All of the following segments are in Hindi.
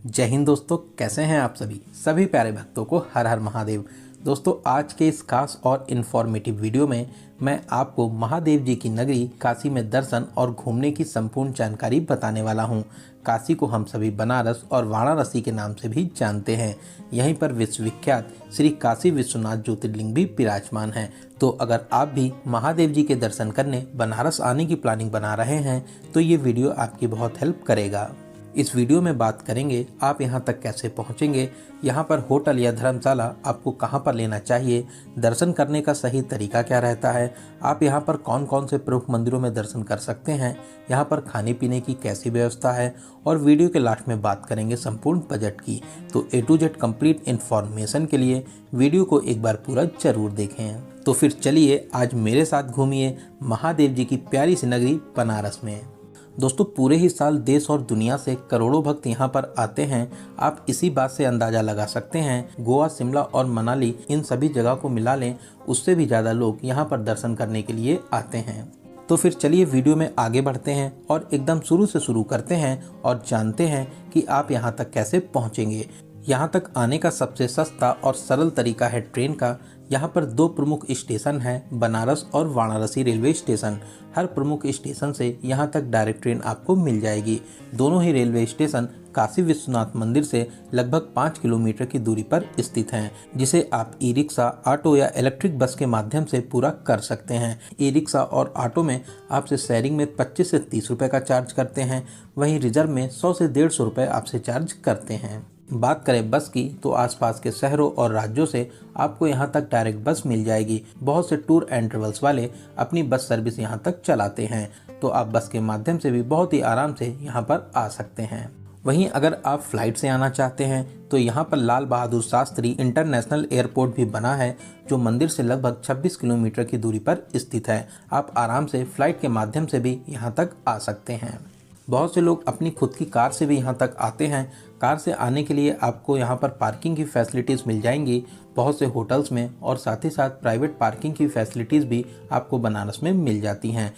जय हिंद दोस्तों, कैसे हैं आप सभी प्यारे भक्तों को हर हर महादेव। दोस्तों, आज के इस खास और इन्फॉर्मेटिव वीडियो में मैं आपको महादेव जी की नगरी काशी में दर्शन और घूमने की संपूर्ण जानकारी बताने वाला हूं। काशी को हम सभी बनारस और वाराणसी के नाम से भी जानते हैं। यहीं पर विश्वविख्यात श्री काशी विश्वनाथ ज्योतिर्लिंग भी विराजमान है। तो अगर आप भी महादेव जी के दर्शन करने बनारस आने की प्लानिंग बना रहे हैं तो ये वीडियो आपकी बहुत हेल्प करेगा। इस वीडियो में बात करेंगे आप यहाँ तक कैसे पहुँचेंगे, यहाँ पर होटल या धर्मशाला आपको कहाँ पर लेना चाहिए, दर्शन करने का सही तरीका क्या रहता है, आप यहाँ पर कौन कौन से प्रमुख मंदिरों में दर्शन कर सकते हैं, यहाँ पर खाने पीने की कैसी व्यवस्था है और वीडियो के लास्ट में बात करेंगे संपूर्ण बजट की। तो A to Z complete information के लिए वीडियो को एक बार पूरा जरूर देखें। तो फिर चलिए आज मेरे साथ घूमिए महादेव जी की प्यारी सी नगरी बनारस में। दोस्तों, पूरे ही साल देश और दुनिया से करोड़ों भक्त यहाँ पर आते हैं। आप इसी बात से अंदाज़ा लगा सकते हैं, गोवा, शिमला और मनाली इन सभी जगह को मिला लें उससे भी ज़्यादा लोग यहाँ पर दर्शन करने के लिए आते हैं। तो फिर चलिए वीडियो में आगे बढ़ते हैं और एकदम शुरू से शुरू करते हैं और जानते हैं कि आप यहाँ तक कैसे पहुँचेंगे। यहाँ तक आने का सबसे सस्ता और सरल तरीका है ट्रेन का। यहाँ पर दो प्रमुख स्टेशन हैं, बनारस और वाराणसी रेलवे स्टेशन। हर प्रमुख स्टेशन से यहाँ तक डायरेक्ट ट्रेन आपको मिल जाएगी। दोनों ही रेलवे स्टेशन काशी विश्वनाथ मंदिर से लगभग 5 किलोमीटर की दूरी पर स्थित हैं, जिसे आप ई रिक्शा, ऑटो या इलेक्ट्रिक बस के माध्यम से पूरा कर सकते हैं। ई रिक्शा और ऑटो में आपसे शेयरिंग में 25 से 30 रुपये का चार्ज करते हैं, वहीं रिजर्व में 100 से 150 रुपये आपसे चार्ज करते हैं। बात करें बस की तो आसपास के शहरों और राज्यों से आपको यहां तक डायरेक्ट बस मिल जाएगी। बहुत से टूर एंड ट्रेवल्स वाले अपनी बस सर्विस यहां तक चलाते हैं, तो आप बस के माध्यम से भी बहुत ही आराम से यहां पर आ सकते हैं। वहीं अगर आप फ्लाइट से आना चाहते हैं तो यहाँ पर लाल बहादुर शास्त्री इंटरनेशनल एयरपोर्ट भी बना है, जो मंदिर से लगभग 26 किलोमीटर की दूरी पर स्थित है। आप आराम से फ्लाइट के माध्यम से भी यहाँ तक आ सकते हैं। बहुत से लोग अपनी खुद की कार से भी यहाँ तक आते हैं। कार से आने के लिए आपको यहाँ पर पार्किंग की फैसिलिटीज़ मिल जाएंगी बहुत से होटल्स में, और साथ ही साथ प्राइवेट पार्किंग की फैसिलिटीज़ भी आपको बनारस में मिल जाती हैं।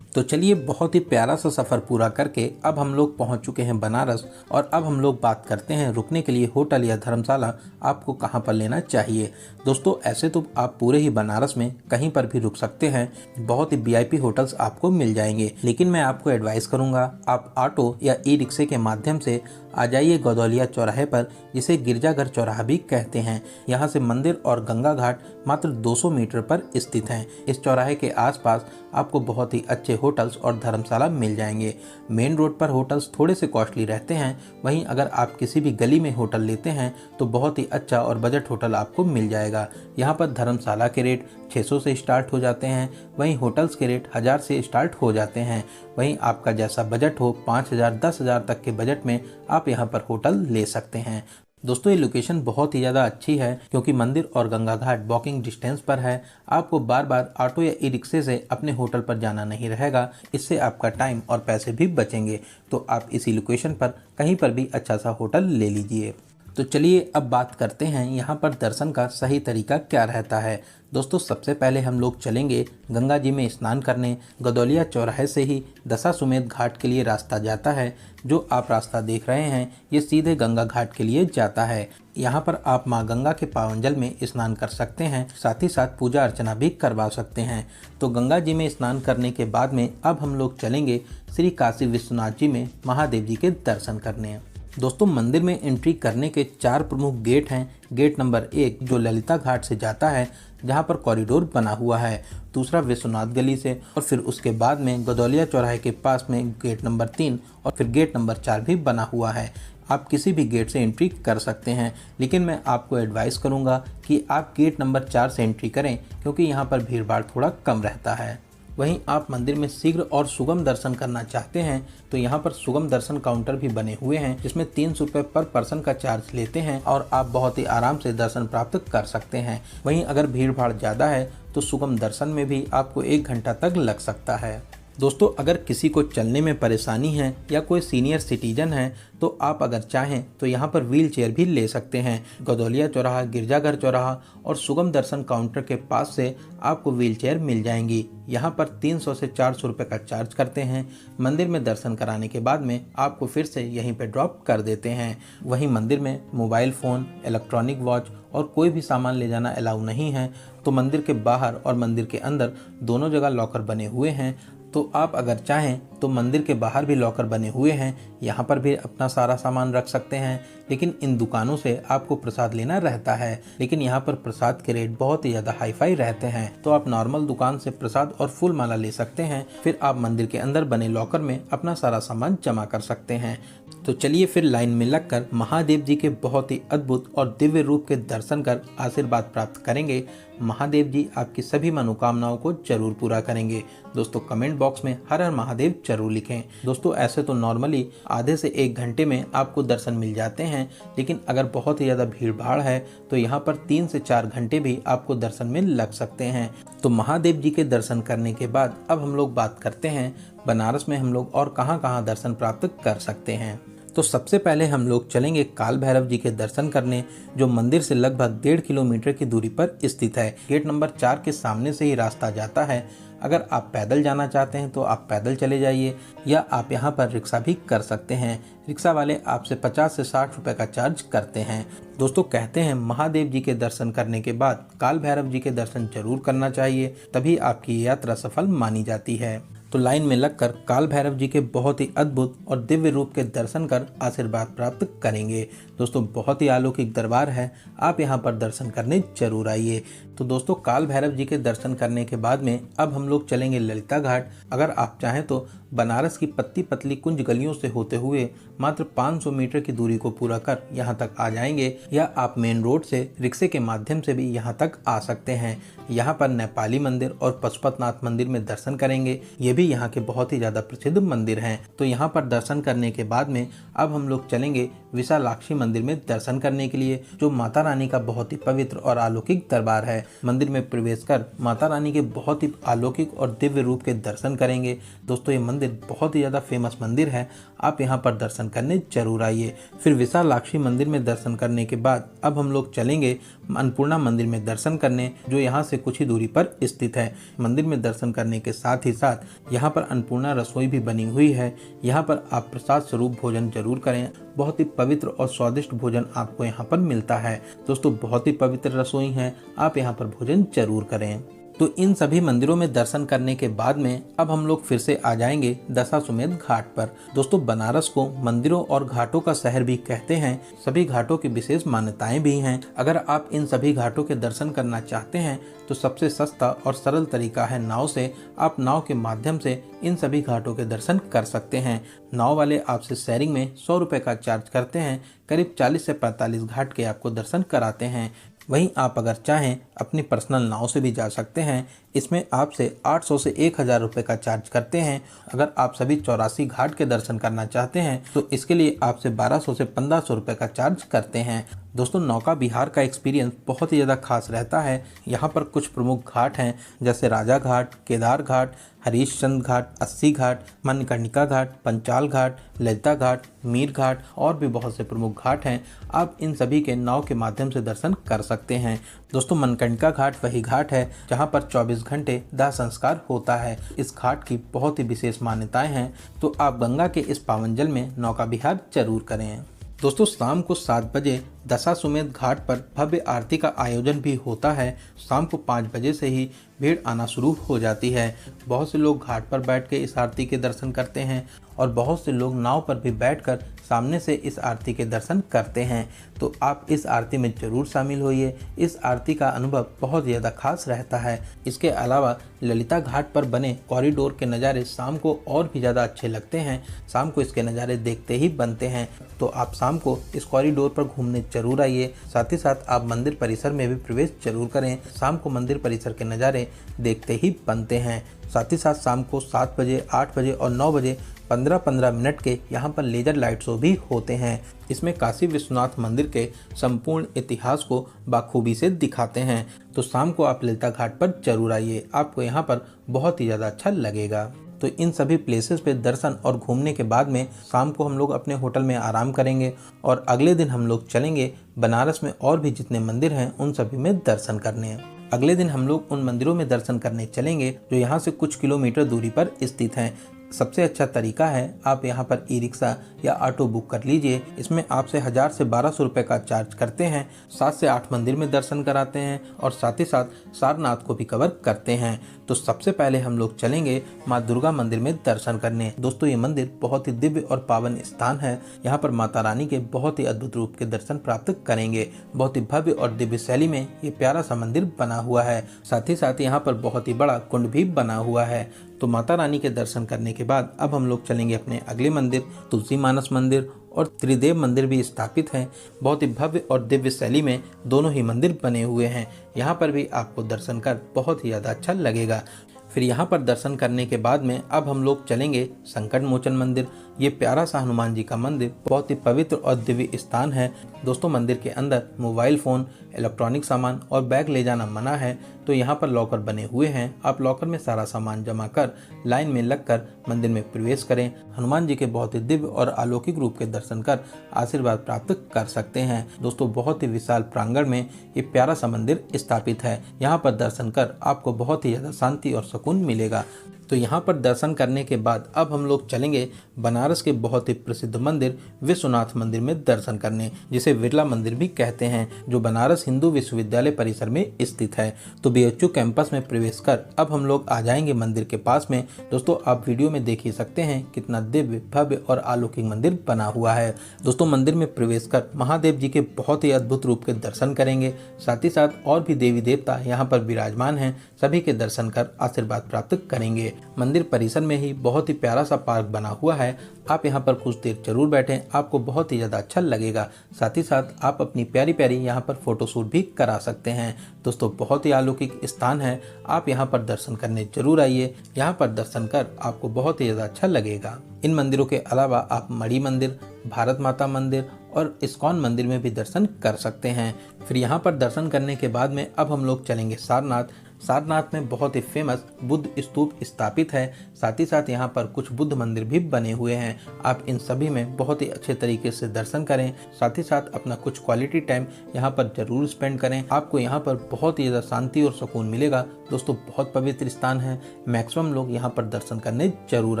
तो चलिए, बहुत ही प्यारा सा सफ़र पूरा करके अब हम लोग पहुँच चुके हैं बनारस, और अब हम लोग बात करते हैं रुकने के लिए होटल या धर्मशाला आपको कहाँ पर लेना चाहिए। दोस्तों, ऐसे तो आप पूरे ही बनारस में कहीं पर भी रुक सकते हैं, बहुत ही VIP होटल्स आपको मिल जाएंगे। लेकिन मैं आपको एडवाइस करूँगा, आप ऑटो या ई रिक्शे के माध्यम से आ जाइए गदौलिया चौराहे पर, जिसे गिरजाघर चौराहा भी कहते हैं। यहाँ से मंदिर और गंगा घाट मात्र 200 मीटर पर स्थित हैं। इस चौराहे के आसपास आपको बहुत ही अच्छे होटल्स और धर्मशाला मिल जाएंगे। मेन रोड पर होटल्स थोड़े से कॉस्टली रहते हैं, वहीं अगर आप किसी भी गली में होटल लेते हैं तो बहुत ही अच्छा और बजट होटल आपको मिल जाएगा। यहाँ पर धर्मशाला के रेट 600 से स्टार्ट हो जाते हैं, वहीं होटल्स के रेट 1000 से स्टार्ट हो जाते हैं। वहीं आपका जैसा बजट हो, 5000 10,000 तक के बजट में आप यहाँ पर होटल ले सकते हैं। दोस्तों, ये लोकेशन बहुत ही ज़्यादा अच्छी है क्योंकि मंदिर और गंगा घाट वॉकिंग डिस्टेंस पर है। आपको बार बार ऑटो या ई रिक्शे से अपने होटल पर जाना नहीं रहेगा, इससे आपका टाइम और पैसे भी बचेंगे। तो आप इसी लोकेशन पर कहीं पर भी अच्छा सा होटल ले लीजिए। तो चलिए अब बात करते हैं यहाँ पर दर्शन का सही तरीका क्या रहता है। दोस्तों, सबसे पहले हम लोग चलेंगे गंगा जी में स्नान करने। गदौलिया चौराहे से ही दशाश्वमेध घाट के लिए रास्ता जाता है। जो आप रास्ता देख रहे हैं ये सीधे गंगा घाट के लिए जाता है। यहाँ पर आप माँ गंगा के पावन जल में स्नान कर सकते हैं, साथ ही साथ पूजा अर्चना भी करवा सकते हैं। तो गंगा जी में स्नान करने के बाद में अब हम लोग चलेंगे श्री काशी विश्वनाथ जी में महादेव जी के दर्शन करने। दोस्तों, मंदिर में एंट्री करने के 4 प्रमुख गेट हैं। गेट नंबर 1 जो ललिता घाट से जाता है, जहां पर कॉरिडोर बना हुआ है। दूसरा विश्वनाथ गली से, और फिर उसके बाद में गदौलिया चौराहे के पास में गेट नंबर 3 और फिर गेट नंबर 4 भी बना हुआ है। आप किसी भी गेट से एंट्री कर सकते हैं, लेकिन मैं आपको एडवाइस करूंगा कि आप गेट नंबर 4 से एंट्री करें, क्योंकि यहाँ पर भीड़ भाड़ थोड़ा कम रहता है। वहीं आप मंदिर में शीघ्र और सुगम दर्शन करना चाहते हैं तो यहाँ पर सुगम दर्शन काउंटर भी बने हुए हैं, जिसमें 300 रुपये पर पर्सन का चार्ज लेते हैं और आप बहुत ही आराम से दर्शन प्राप्त कर सकते हैं। वहीं अगर भीड़ भाड़ ज़्यादा है तो सुगम दर्शन में भी आपको 1 घंटा तक लग सकता है। दोस्तों अगर किसी को चलने में परेशानी है या कोई सीनियर सिटीजन है तो आप अगर चाहें तो यहाँ पर व्हील चेयर भी ले सकते हैं। गदौलिया चौराहा, गिरजाघर चौराहा और सुगम दर्शन काउंटर के पास से आपको व्हील चेयर मिल जाएंगी। यहाँ पर 300 से 400 रुपये का चार्ज करते हैं। मंदिर में दर्शन कराने के बाद में आपको फिर से यहीं पे ड्रॉप कर देते हैं। वहीं मंदिर में मोबाइल फ़ोन, इलेक्ट्रॉनिक वॉच और कोई भी सामान ले जाना अलाउ नहीं है। तो मंदिर के बाहर और मंदिर के अंदर दोनों जगह लॉकर बने हुए हैं। तो आप अगर चाहें तो मंदिर के बाहर भी लॉकर बने हुए हैं, यहाँ पर भी अपना सारा सामान रख सकते हैं। लेकिन इन दुकानों से आपको प्रसाद लेना रहता है, लेकिन यहाँ पर प्रसाद के रेट बहुत ही ज़्यादा हाईफाई रहते हैं। तो आप नॉर्मल दुकान से प्रसाद और फूल माला ले सकते हैं, फिर आप मंदिर के अंदर बने लॉकर में अपना सारा सामान जमा कर सकते हैं। तो चलिए फिर लाइन में लगकर महादेव जी के बहुत ही अद्भुत और दिव्य रूप के दर्शन कर आशीर्वाद प्राप्त करेंगे। महादेव जी आपकी सभी मनोकामनाओं को जरूर पूरा करेंगे। दोस्तों कमेंट बॉक्स में हर हर महादेव जरूर लिखें। दोस्तों ऐसे तो नॉर्मली आधे से 1 घंटे में आपको दर्शन मिल जाते हैं, लेकिन अगर बहुत ही ज़्यादा भीड़ भाड़ है तो यहाँ पर 3 से 4 घंटे भी आपको दर्शन में लग सकते हैं। तो महादेव जी के दर्शन करने के बाद अब हम लोग बात करते हैं बनारस में हम लोग और कहाँ कहाँ दर्शन प्राप्त कर सकते हैं। तो सबसे पहले हम लोग चलेंगे काल भैरव जी के दर्शन करने, जो मंदिर से लगभग 1.5 किलोमीटर की दूरी पर स्थित है। गेट नंबर 4 के सामने से ही रास्ता जाता है। अगर आप पैदल जाना चाहते हैं तो आप पैदल चले जाइए या आप यहाँ पर रिक्शा भी कर सकते हैं। रिक्शा वाले आपसे 50 से 60 रुपए का चार्ज करते हैं। दोस्तों कहते हैं महादेव जी के दर्शन करने के बाद काल भैरव जी के दर्शन जरूर करना चाहिए, तभी आपकी यात्रा सफल मानी जाती है। तो लाइन में लगकर काल भैरव जी के बहुत ही अद्भुत और दिव्य रूप के दर्शन कर आशीर्वाद प्राप्त करेंगे। दोस्तों बहुत ही अलौकिक दरबार है, आप यहाँ पर दर्शन करने जरूर आइए। तो दोस्तों काल भैरव जी के दर्शन करने के बाद में अब हम लोग चलेंगे ललिता घाट। अगर आप चाहें तो बनारस की पतली पतली कुंज गलियों से होते हुए मात्र 500 मीटर की दूरी को पूरा कर यहाँ तक आ जाएंगे, या आप मेन रोड से रिक्शे के माध्यम से भी यहाँ तक आ सकते हैं। यहाँ पर नेपाली मंदिर और पशुपतनाथ मंदिर में दर्शन करेंगे, ये भी यहाँ के बहुत ही ज़्यादा प्रसिद्ध मंदिर हैं। तो यहाँ पर दर्शन करने के बाद में अब हम लोग चलेंगे विशालाक्षी मंदिर में दर्शन करने के लिए, जो माता रानी का बहुत ही पवित्र और अलौकिक दरबार है। मंदिर में प्रवेश कर माता रानी के बहुत ही अलौकिक और दिव्य रूप के दर्शन करेंगे। दोस्तों ये मंदिर बहुत ही ज़्यादा फेमस मंदिर है, आप यहाँ पर दर्शन करने जरूर आइए। फिर विशालाक्षी मंदिर में दर्शन करने के बाद अब हम लोग चलेंगे अन्नपूर्णा मंदिर में दर्शन करने, जो यहाँ से कुछ ही दूरी पर स्थित है। मंदिर में दर्शन करने के साथ ही साथ यहाँ पर अन्नपूर्णा रसोई भी बनी हुई है। यहाँ पर आप प्रसाद स्वरूप भोजन जरूर करें, बहुत ही पवित्र और स्वादिष्ट भोजन आपको यहाँ पर मिलता है। दोस्तों बहुत ही पवित्र रसोई है, आप यहाँ पर भोजन जरूर करें। तो इन सभी मंदिरों में दर्शन करने के बाद में अब हम लोग फिर से आ जाएंगे दशाश्वमेध घाट पर। दोस्तों बनारस को मंदिरों और घाटों का शहर भी कहते हैं, सभी घाटों की विशेष मान्यताएं भी हैं। अगर आप इन सभी घाटों के दर्शन करना चाहते हैं तो सबसे सस्ता और सरल तरीका है नाव से। आप नाव के माध्यम से इन सभी घाटों के दर्शन कर सकते हैं। नाव वाले आपसे शेयरिंग में 100 रुपये का चार्ज करते हैं, करीब 40 से 45 घाट के आपको दर्शन कराते हैं। वहीं आप अगर चाहें अपनी पर्सनल नाव से भी जा सकते हैं, इसमें आपसे 800 से 1000 रुपये का चार्ज करते हैं। अगर आप सभी 84 घाट के दर्शन करना चाहते हैं तो इसके लिए आपसे 1200 से 1500 रुपये का चार्ज करते हैं। दोस्तों नौका विहार का एक्सपीरियंस बहुत ही ज़्यादा खास रहता है। यहाँ पर कुछ प्रमुख घाट हैं, जैसे राजा घाट, केदार घाट, हरीशचंद्र घाट, 80 घाट, मणिकर्णिका घाट, पंचाल घाट, ललिता घाट, मीर घाट और भी बहुत से प्रमुख घाट हैं। आप इन सभी के नाव के माध्यम से दर्शन कर सकते हैं। दोस्तों मणिकर्णिका घाट वही घाट है जहाँ पर 24 घंटे दाह संस्कार होता है। इस घाट की बहुत ही विशेष मान्यताएं हैं, तो आप गंगा के इस पावन जल में नौका विहार जरूर करें। दोस्तों शाम को 7 बजे दशाश्वमेध घाट पर भव्य आरती का आयोजन भी होता है। शाम को 5 बजे से ही भीड़ आना शुरू हो जाती है। बहुत से लोग घाट पर बैठ के इस आरती के दर्शन करते हैं और बहुत से लोग नाव पर भी बैठकर सामने से इस आरती के दर्शन करते हैं। तो आप इस आरती में जरूर शामिल होइए। इस आरती का अनुभव बहुत ज़्यादा खास रहता है। इसके अलावा ललिता घाट पर बने कॉरिडोर के नज़ारे शाम को और भी ज़्यादा अच्छे लगते हैं। शाम को इसके नज़ारे देखते ही बनते हैं, तो आप शाम को इस कॉरिडोर पर घूमने जरूर आइए। साथ ही साथ आप मंदिर परिसर में भी प्रवेश जरूर करें। शाम को मंदिर परिसर के नज़ारे देखते ही बनते हैं। साथ ही साथ शाम को 7 बजे, 8 बजे और 9 बजे 15-15 मिनट के यहाँ पर लेजर लाइट शो भी होते हैं। इसमें काशी विश्वनाथ मंदिर के संपूर्ण इतिहास को बाखूबी से दिखाते हैं। तो शाम को आप ललिता घाट पर जरूर आइए, आपको यहाँ पर बहुत ही ज़्यादा अच्छा लगेगा। तो इन सभी प्लेसेस पे दर्शन और घूमने के बाद में शाम को हम लोग अपने होटल में आराम करेंगे और अगले दिन हम लोग चलेंगे बनारस में और भी जितने मंदिर हैं उन सभी में दर्शन करने। अगले दिन हम लोग उन मंदिरों में दर्शन करने चलेंगे जो यहाँ से कुछ किलोमीटर दूरी पर स्थित हैं। सबसे अच्छा तरीका है आप यहाँ पर ई रिक्शा या ऑटो बुक कर लीजिए। इसमें आपसे 1000 से 1200 रुपये का चार्ज करते हैं। 7 से 8 मंदिर में दर्शन कराते हैं और साथ ही साथ सारनाथ को भी कवर करते हैं। तो सबसे पहले हम लोग चलेंगे माँ दुर्गा मंदिर में दर्शन करने। दोस्तों ये मंदिर बहुत ही दिव्य और पावन स्थान है। यहाँ पर माता रानी के बहुत ही अद्भुत रूप के दर्शन प्राप्त करेंगे। बहुत ही भव्य और दिव्य शैली में ये प्यारा सा मंदिर बना हुआ है। साथ ही साथ यहाँ पर बहुत ही बड़ा कुंड भी बना हुआ है। तो माता रानी के दर्शन करने के बाद अब हम लोग चलेंगे अपने अगले मंदिर तुलसी मानस मंदिर और त्रिदेव मंदिर भी स्थापित हैं। बहुत ही भव्य और दिव्य शैली में दोनों ही मंदिर बने हुए हैं। यहाँ पर भी आपको दर्शन कर बहुत ही ज़्यादा अच्छा लगेगा। फिर यहाँ पर दर्शन करने के बाद में अब हम लोग चलेंगे संकट मोचन मंदिर। ये प्यारा सा हनुमान जी का मंदिर बहुत ही पवित्र और दिव्य स्थान है। दोस्तों मंदिर के अंदर मोबाइल फ़ोन, इलेक्ट्रॉनिक सामान और बैग ले जाना मना है। तो यहाँ पर लॉकर बने हुए हैं। आप लॉकर में सारा सामान जमा कर लाइन में लगकर मंदिर में प्रवेश करें। हनुमान जी के बहुत ही दिव्य और अलौकिक रूप के दर्शन कर आशीर्वाद प्राप्त कर सकते हैं। दोस्तों बहुत ही विशाल प्रांगण में ये प्यारा सा मंदिर स्थापित है। यहाँ पर दर्शन कर आपको बहुत ही ज़्यादा शांति और सुकून मिलेगा। तो यहाँ पर दर्शन करने के बाद अब हम लोग चलेंगे बनारस के बहुत ही प्रसिद्ध मंदिर विश्वनाथ मंदिर में दर्शन करने, जिसे बिरला मंदिर भी कहते हैं, जो बनारस हिंदू विश्वविद्यालय परिसर में स्थित है। तो बीएचयू कैंपस में प्रवेश कर अब हम लोग आ जाएंगे मंदिर के पास में। दोस्तों आप वीडियो में देख ही सकते हैं कितना दिव्य भव्य और अलौकिक मंदिर बना हुआ है। दोस्तों मंदिर में प्रवेश कर महादेव जी के बहुत ही अद्भुत रूप के दर्शन करेंगे। साथ ही साथ और भी देवी देवता यहाँ पर विराजमान हैं, सभी के दर्शन कर आशीर्वाद प्राप्त करेंगे। मंदिर परिसर में ही बहुत ही प्यारा सा पार्क बना हुआ है। आप यहाँ पर कुछ देर जरूर बैठें, आपको बहुत ही ज़्यादा अच्छा लगेगा। साथ ही साथ आप अपनी प्यारी प्यारी यहाँ पर फोटोशूट भी करा सकते हैं। दोस्तों बहुत ही अलौकिक स्थान है, आप यहाँ पर दर्शन करने जरूर आइए। यहाँ पर दर्शन कर आपको बहुत ही ज़्यादा अच्छा लगेगा। इन मंदिरों के अलावा आप मणि मंदिर, भारत माता मंदिर और इस्कॉन मंदिर में भी दर्शन कर सकते हैं। फिर यहाँ पर दर्शन करने के बाद में अब हम लोग चलेंगे सारनाथ। सारनाथ में बहुत ही फेमस बुद्ध स्तूप स्थापित है। साथ ही साथ यहाँ पर कुछ बुद्ध मंदिर भी बने हुए हैं। आप इन सभी में बहुत ही अच्छे तरीके से दर्शन करें। साथ ही साथ अपना कुछ क्वालिटी टाइम यहाँ पर जरूर स्पेंड करें। आपको यहाँ पर बहुत ही ज़्यादा शांति और सुकून मिलेगा। दोस्तों बहुत पवित्र स्थान है, मैक्सिमम लोग यहाँ पर दर्शन करने जरूर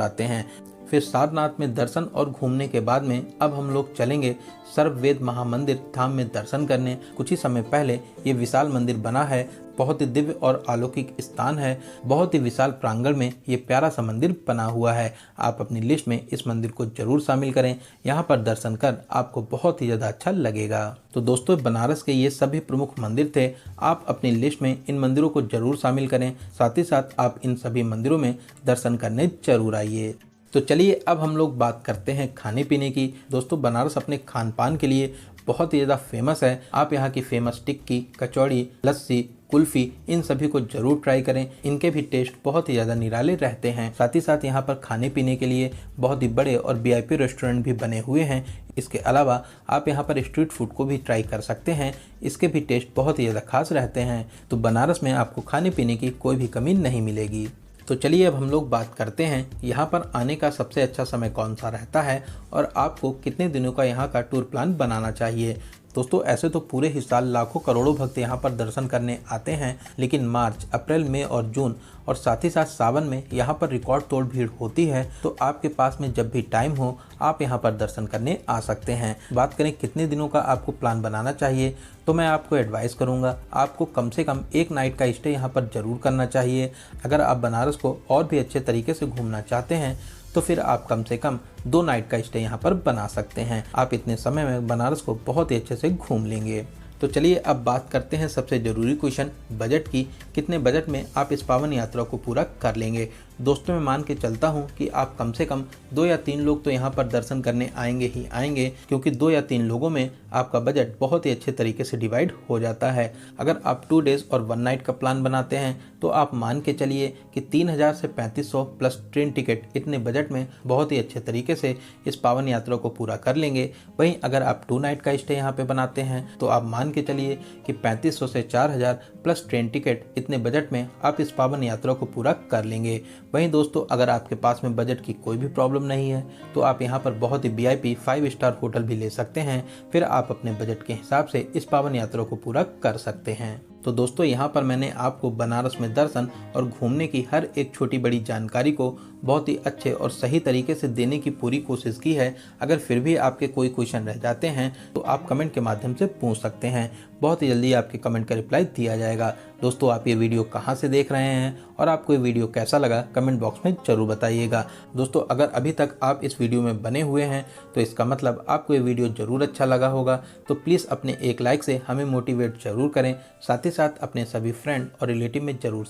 आते हैं। फिर सारनाथ में दर्शन और घूमने के बाद में अब हम लोग चलेंगे सर्ववेद महामंदिर धाम में दर्शन करने। कुछ ही समय पहले ये विशाल मंदिर बना है। बहुत ही दिव्य और अलौकिक स्थान है। बहुत ही विशाल प्रांगण में ये प्यारा सा मंदिर बना हुआ है। आप अपनी लिस्ट में इस मंदिर को जरूर शामिल करें। यहाँ पर दर्शन कर आपको बहुत ही ज़्यादा अच्छा लगेगा। तो दोस्तों बनारस के ये सभी प्रमुख मंदिर थे, आप अपनी लिस्ट में इन मंदिरों को जरूर शामिल करें। साथ ही साथ आप इन सभी मंदिरों में दर्शन करने जरूर आइए। तो चलिए अब हम लोग बात करते हैं खाने पीने की। दोस्तों बनारस अपने खान पान के लिए बहुत ही ज़्यादा फेमस है। आप यहाँ की फेमस टिक्की, कचौड़ी, लस्सी, कुल्फ़ी इन सभी को जरूर ट्राई करें। इनके भी टेस्ट बहुत ही ज़्यादा निराले रहते हैं। साथ ही साथ यहाँ पर खाने पीने के लिए बहुत ही बड़े और वीआईपी रेस्टोरेंट भी बने हुए हैं। इसके अलावा आप यहाँ पर स्ट्रीट फूड को भी ट्राई कर सकते हैं। इसके भी टेस्ट बहुत ही ज़्यादा खास रहते हैं। तो बनारस में आपको खाने पीने की कोई भी कमी नहीं मिलेगी। तो चलिए अब हम लोग बात करते हैं यहाँ पर आने का सबसे अच्छा समय कौन सा रहता है और आपको कितने दिनों का यहाँ का टूर प्लान बनाना चाहिए। दोस्तों ऐसे तो पूरे ही साल लाखों करोड़ों भक्त यहाँ पर दर्शन करने आते हैं, लेकिन मार्च, अप्रैल, मई और जून और साथ ही साथ सावन में यहाँ पर रिकॉर्ड तोड़ भीड़ होती है। तो आपके पास में जब भी टाइम हो आप यहाँ पर दर्शन करने आ सकते हैं। बात करें कितने दिनों का आपको प्लान बनाना चाहिए, तो मैं आपको एडवाइस करूँगा आपको कम से कम 1 नाइट का स्टे यहाँ पर ज़रूर करना चाहिए। अगर आप बनारस को और भी अच्छे तरीके से घूमना चाहते हैं तो फिर आप कम से कम 2 नाइट का स्टे यहाँ पर बना सकते हैं। आप इतने समय में बनारस को बहुत ही अच्छे से घूम लेंगे। तो चलिए अब बात करते हैं सबसे ज़रूरी क्वेश्चन बजट की। कितने बजट में आप इस पावन यात्रा को पूरा कर लेंगे। दोस्तों मैं मान के चलता हूँ कि आप कम से कम 2 या 3 लोग तो यहाँ पर दर्शन करने आएंगे ही आएंगे, क्योंकि 2 या 3 लोगों में आपका बजट बहुत ही अच्छे तरीके से डिवाइड हो जाता है। अगर आप 2 डेज़ और 1 नाइट का प्लान बनाते हैं तो आप मान के चलिए कि 3000 से 3500 प्लस ट्रेन टिकट, इतने बजट में बहुत ही अच्छे तरीके से इस पावन यात्रा को पूरा कर लेंगे। वहीं अगर आप 2 नाइट का स्टे यहाँ पे बनाते हैं तो आप मान के चलिए कि 3500 से 4000 प्लस ट्रेन टिकट, इतने बजट में आप इस पावन यात्रा को पूरा कर लेंगे। वहीं दोस्तों अगर आपके पास में बजट की कोई भी प्रॉब्लम नहीं है तो आप यहाँ पर बहुत ही VIP 5 स्टार होटल भी ले सकते हैं। फिर आप अपने बजट के हिसाब से इस पावन यात्रा को पूरा कर सकते हैं। तो दोस्तों यहाँ पर मैंने आपको बनारस में दर्शन और घूमने की हर एक छोटी बड़ी जानकारी को बहुत ही अच्छे और सही तरीके से देने की पूरी कोशिश की है। अगर फिर भी आपके कोई क्वेश्चन रह जाते हैं तो आप कमेंट के माध्यम से पूछ सकते हैं। बहुत ही जल्दी आपके कमेंट का रिप्लाई दिया जाएगा। दोस्तों आप ये वीडियो कहाँ से देख रहे हैं और आपको ये वीडियो कैसा लगा कमेंट बॉक्स में ज़रूर बताइएगा। दोस्तों अगर अभी तक आप इस वीडियो में बने हुए हैं तो इसका मतलब आपको ये वीडियो ज़रूर अच्छा लगा होगा। तो प्लीज़ अपने एक लाइक से हमें मोटिवेट ज़रूर करें। साथ ही साथ अपने सभी फ्रेंड और रिलेटिव में ज़रूर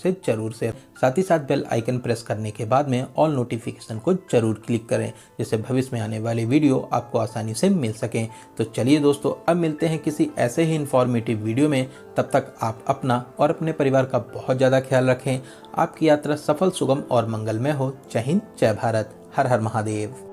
शेयर। साथ ही साथ बेल आइकन प्रेस करने के बाद में ऑल नोटिफिकेशन को ज़रूर क्लिक करें, जिससे भविष्य में आने वाली वीडियो आपको आसानी से मिल सकें। तो चलिए दोस्तों अब मिलते हैं किसी ऐसे ही इन्फॉर्मेटिव वीडियो में। तब तक आप अपना और अपने परिवार का बहुत ज़्यादा ख्याल रखें। आपकी यात्रा सफल, सुगम और मंगलमय हो। जय हिंद, जय भारत, हर हर महादेव।